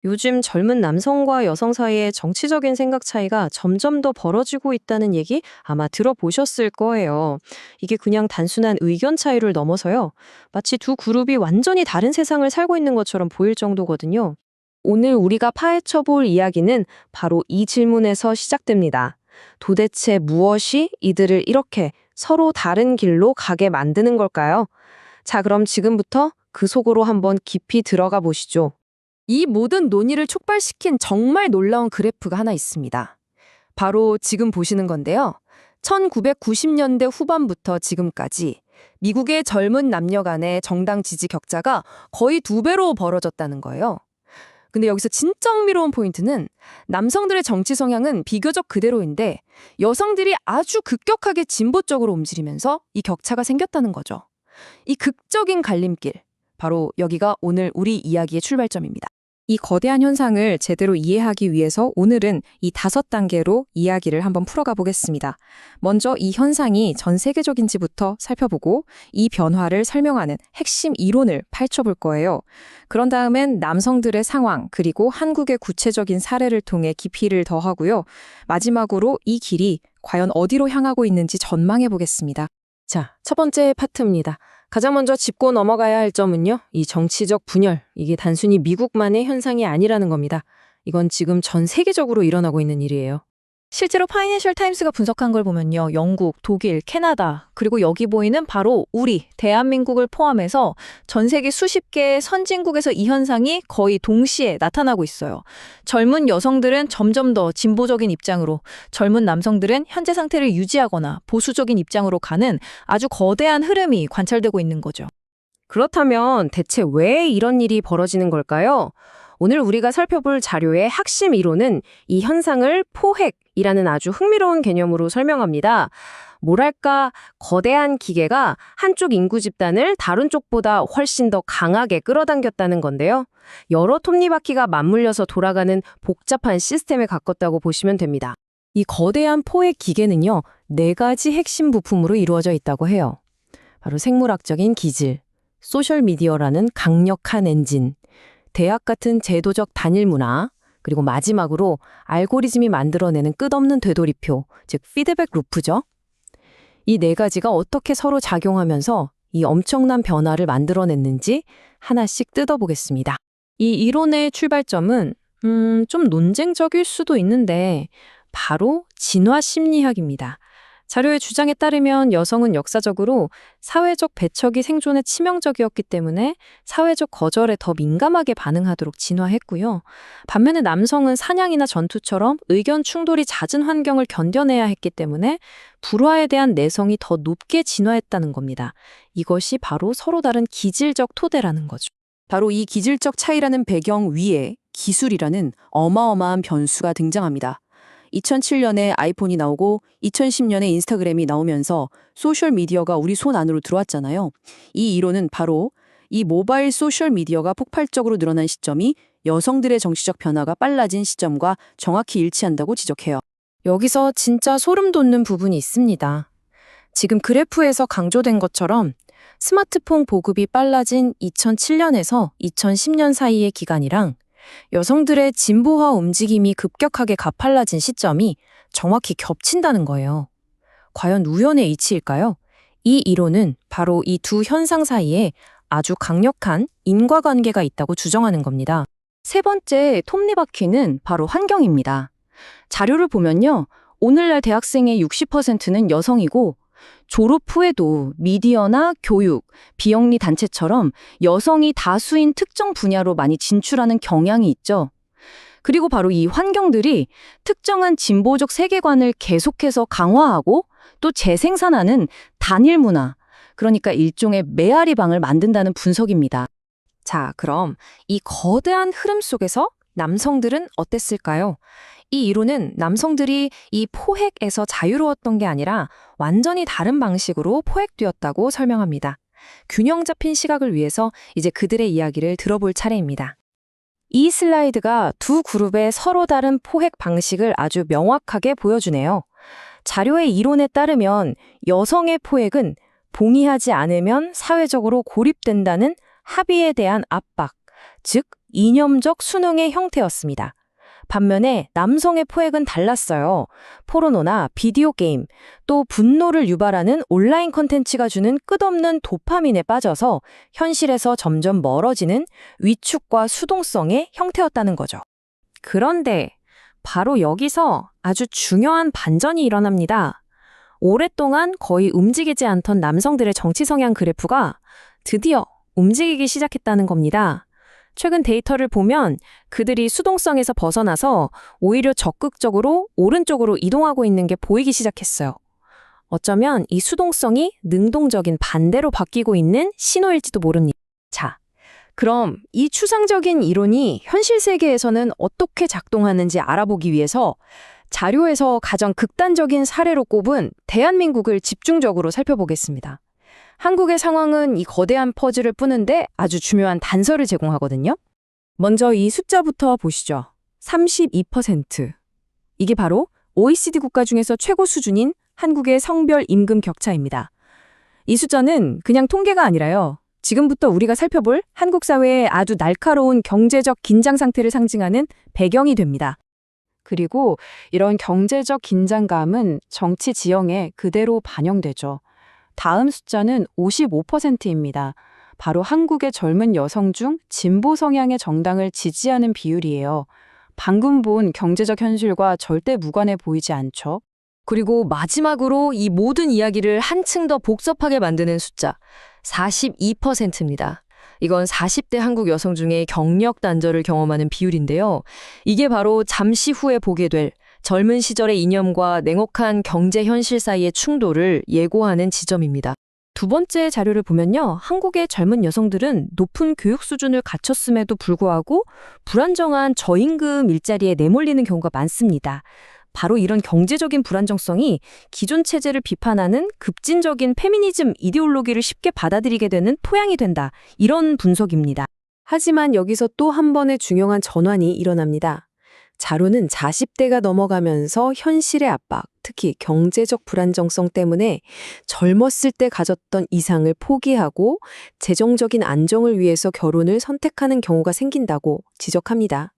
요즘 젊은 남성과 여성 사이의 정치적인 생각 차이가 점점 더 벌어지고 있다는 얘기 아마 들어보셨을 거예요. 이게 그냥 단순한 의견 차이를 넘어서요. 마치 두 그룹이 완전히 다른 세상을 살고 있는 것처럼 보일 정도거든요. 오늘 우리가 파헤쳐 볼 이야기는 바로 이 질문에서 시작됩니다. 도대체 무엇이 이들을 이렇게 서로 다른 길로 가게 만드는 걸까요? 자, 그럼 지금부터 그 속으로 한번 깊이 들어가 보시죠. 이 모든 논의를 촉발시킨 정말 놀라운 그래프가 하나 있습니다. 바로 지금 보시는 건데요. 1990년대 후반부터 지금까지 미국의 젊은 남녀 간의 정당 지지 격차가 거의 2배로 벌어졌다는 거예요. 근데 여기서 진짜 흥미로운 포인트는 남성들의 정치 성향은 비교적 그대로인데 여성들이 아주 급격하게 진보 쪽으로 움직이면서 이 격차가 생겼다는 거죠. 이 극적인 갈림길, 바로 여기가 오늘 우리 이야기의 출발점입니다. 이 거대한 현상을 제대로 이해하기 위해서 오늘은 이 5단계로 이야기를 한번 풀어가 보겠습니다. 먼저 이 현상이 전 세계적인지부터 살펴보고 이 변화를 설명하는 핵심 이론을 파헤쳐볼 거예요. 그런 다음엔 남성들의 상황 그리고 한국의 구체적인 사례를 통해 깊이를 더하고요. 마지막으로 이 길이 과연 어디로 향하고 있는지 전망해 보겠습니다. 자, 첫 번째 파트입니다. 가장 먼저 짚고 넘어가야 할 점은요, 이 정치적 분열, 이게 단순히 미국만의 현상이 아니라는 겁니다. 이건 지금 전 세계적으로 일어나고 있는 일이에요. 실제로 파이낸셜 타임스가 분석한 걸 보면요. 영국, 독일, 캐나다, 그리고 여기 보이는 바로 우리, 대한민국을 포함해서 전 세계 수십 개의 선진국에서 이 현상이 거의 동시에 나타나고 있어요. 젊은 여성들은 점점 더 진보적인 입장으로, 젊은 남성들은 현재 상태를 유지하거나 보수적인 입장으로 가는 아주 거대한 흐름이 관찰되고 있는 거죠. 그렇다면 대체 왜 이런 일이 벌어지는 걸까요? 오늘 우리가 살펴볼 자료의 핵심 이론은 이 현상을 포획이라는 아주 흥미로운 개념으로 설명합니다. 뭐랄까, 거대한 기계가 한쪽 인구 집단을 다른 쪽보다 훨씬 더 강하게 끌어당겼다는 건데요. 여러 톱니바퀴가 맞물려서 돌아가는 복잡한 시스템에 가깝다고 보시면 됩니다. 이 거대한 포획 기계는요, 4가지 핵심 부품으로 이루어져 있다고 해요. 바로 생물학적인 기질, 소셜미디어라는 강력한 엔진, 대학 같은 제도적 단일 문화, 그리고 마지막으로 알고리즘이 만들어내는 끝없는 되돌이표, 즉 피드백 루프죠. 이 4가지가 어떻게 서로 작용하면서 이 엄청난 변화를 만들어냈는지 하나씩 뜯어보겠습니다. 이 이론의 출발점은 좀 논쟁적일 수도 있는데 바로 진화 심리학입니다. 자료의 주장에 따르면 여성은 역사적으로 사회적 배척이 생존에 치명적이었기 때문에 사회적 거절에 더 민감하게 반응하도록 진화했고요. 반면에 남성은 사냥이나 전투처럼 의견 충돌이 잦은 환경을 견뎌내야 했기 때문에 불화에 대한 내성이 더 높게 진화했다는 겁니다. 이것이 바로 서로 다른 기질적 토대라는 거죠. 바로 이 기질적 차이라는 배경 위에 기술이라는 어마어마한 변수가 등장합니다. 2007년에 아이폰이 나오고 2010년에 인스타그램이 나오면서 소셜미디어가 우리 손 안으로 들어왔잖아요. 이 이론은 바로 이 모바일 소셜미디어가 폭발적으로 늘어난 시점이 여성들의 정치적 변화가 빨라진 시점과 정확히 일치한다고 지적해요. 여기서 진짜 소름 돋는 부분이 있습니다. 지금 그래프에서 강조된 것처럼 스마트폰 보급이 빨라진 2007년에서 2010년 사이의 기간이랑 여성들의 진보화 움직임이 급격하게 가팔라진 시점이 정확히 겹친다는 거예요. 과연 우연의 이치일까요? 이 이론은 바로 이 두 현상 사이에 아주 강력한 인과관계가 있다고 주장하는 겁니다. 세 번째 톱니바퀴는 바로 환경입니다. 자료를 보면요. 오늘날 대학생의 60%는 여성이고 졸업 후에도 미디어나 교육, 비영리 단체처럼 여성이 다수인 특정 분야로 많이 진출하는 경향이 있죠. 그리고 바로 이 환경들이 특정한 진보적 세계관을 계속해서 강화하고 또 재생산하는 단일 문화, 그러니까 일종의 메아리방을 만든다는 분석입니다. 자, 그럼 이 거대한 흐름 속에서 남성들은 어땠을까요? 이 이론은 남성들이 이 포획에서 자유로웠던 게 아니라 완전히 다른 방식으로 포획되었다고 설명합니다. 균형 잡힌 시각을 위해서 이제 그들의 이야기를 들어볼 차례입니다. 이 슬라이드가 두 그룹의 서로 다른 포획 방식을 아주 명확하게 보여주네요. 자료의 이론에 따르면 여성의 포획은 동의하지 않으면 사회적으로 고립된다는 합의에 대한 압박, 즉 이념적 수능의 형태였습니다. 반면에 남성의 포획은 달랐어요. 포르노나 비디오 게임, 또 분노를 유발하는 온라인 콘텐츠가 주는 끝없는 도파민에 빠져서 현실에서 점점 멀어지는 위축과 수동성의 형태였다는 거죠. 그런데 바로 여기서 아주 중요한 반전이 일어납니다. 오랫동안 거의 움직이지 않던 남성들의 정치 성향 그래프가 드디어 움직이기 시작했다는 겁니다. 최근 데이터를 보면 그들이 수동성에서 벗어나서 오히려 적극적으로 오른쪽으로 이동하고 있는 게 보이기 시작했어요. 어쩌면 이 수동성이 능동적인 반대로 바뀌고 있는 신호일지도 모릅니다. 자, 그럼 이 추상적인 이론이 현실 세계에서는 어떻게 작동하는지 알아보기 위해서 자료에서 가장 극단적인 사례로 꼽은 대한민국을 집중적으로 살펴보겠습니다. 한국의 상황은 이 거대한 퍼즐을 푸는데 아주 중요한 단서를 제공하거든요. 먼저 이 숫자부터 보시죠. 32%. 이게 바로 OECD 국가 중에서 최고 수준인 한국의 성별 임금 격차입니다. 이 숫자는 그냥 통계가 아니라요. 지금부터 우리가 살펴볼 한국 사회의 아주 날카로운 경제적 긴장 상태를 상징하는 배경이 됩니다. 그리고 이런 경제적 긴장감은 정치 지형에 그대로 반영되죠. 다음 숫자는 55%입니다. 바로 한국의 젊은 여성 중 진보 성향의 정당을 지지하는 비율이에요. 방금 본 경제적 현실과 절대 무관해 보이지 않죠? 그리고 마지막으로 이 모든 이야기를 한층 더 복잡하게 만드는 숫자, 42%입니다. 이건 40대 한국 여성 중에 경력 단절을 경험하는 비율인데요. 이게 바로 잠시 후에 보게 될 젊은 시절의 이념과 냉혹한 경제 현실 사이의 충돌을 예고하는 지점입니다. 두 번째 자료를 보면요. 한국의 젊은 여성들은 높은 교육 수준을 갖췄음에도 불구하고 불안정한 저임금 일자리에 내몰리는 경우가 많습니다. 바로 이런 경제적인 불안정성이 기존 체제를 비판하는 급진적인 페미니즘 이데올로기를 쉽게 받아들이게 되는 토양이 된다. 이런 분석입니다. 하지만 여기서 또 한 번의 중요한 전환이 일어납니다. 자료는 40대가 넘어가면서 현실의 압박, 특히 경제적 불안정성 때문에 젊었을 때 가졌던 이상을 포기하고 재정적인 안정을 위해서 결혼을 선택하는 경우가 생긴다고 지적합니다.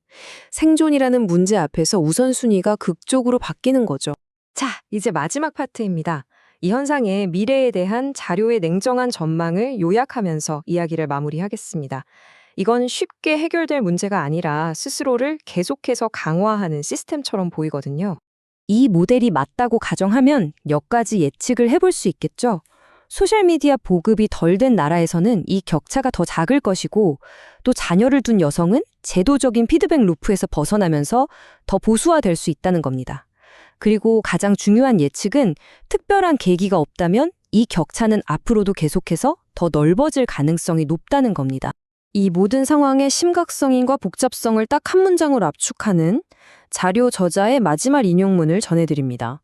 생존이라는 문제 앞에서 우선순위가 극적으로 바뀌는 거죠. 자, 이제 마지막 파트입니다. 이 현상의 미래에 대한 자료의 냉정한 전망을 요약하면서 이야기를 마무리하겠습니다. 이건 쉽게 해결될 문제가 아니라 스스로를 계속해서 강화하는 시스템처럼 보이거든요. 이 모델이 맞다고 가정하면 몇 가지 예측을 해볼 수 있겠죠. 소셜미디어 보급이 덜 된 나라에서는 이 격차가 더 작을 것이고, 또 자녀를 둔 여성은 제도적인 피드백 루프에서 벗어나면서 더 보수화될 수 있다는 겁니다. 그리고 가장 중요한 예측은 특별한 계기가 없다면 이 격차는 앞으로도 계속해서 더 넓어질 가능성이 높다는 겁니다. 이 모든 상황의 심각성과 복잡성을 딱 한 문장으로 압축하는 자료 저자의 마지막 인용문을 전해드립니다.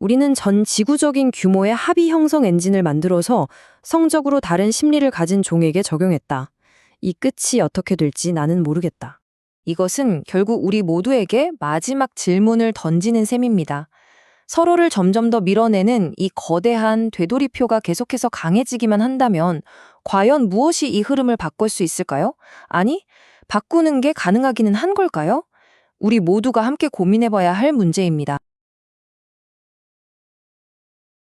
우리는 전 지구적인 규모의 합의 형성 엔진을 만들어서 성적으로 다른 심리를 가진 종에게 적용했다. 이 끝이 어떻게 될지 나는 모르겠다. 이것은 결국 우리 모두에게 마지막 질문을 던지는 셈입니다. 서로를 점점 더 밀어내는 이 거대한 되돌이표가 계속해서 강해지기만 한다면 과연 무엇이 이 흐름을 바꿀 수 있을까요? 아니, 바꾸는 게 가능하기는 한 걸까요? 우리 모두가 함께 고민해봐야 할 문제입니다.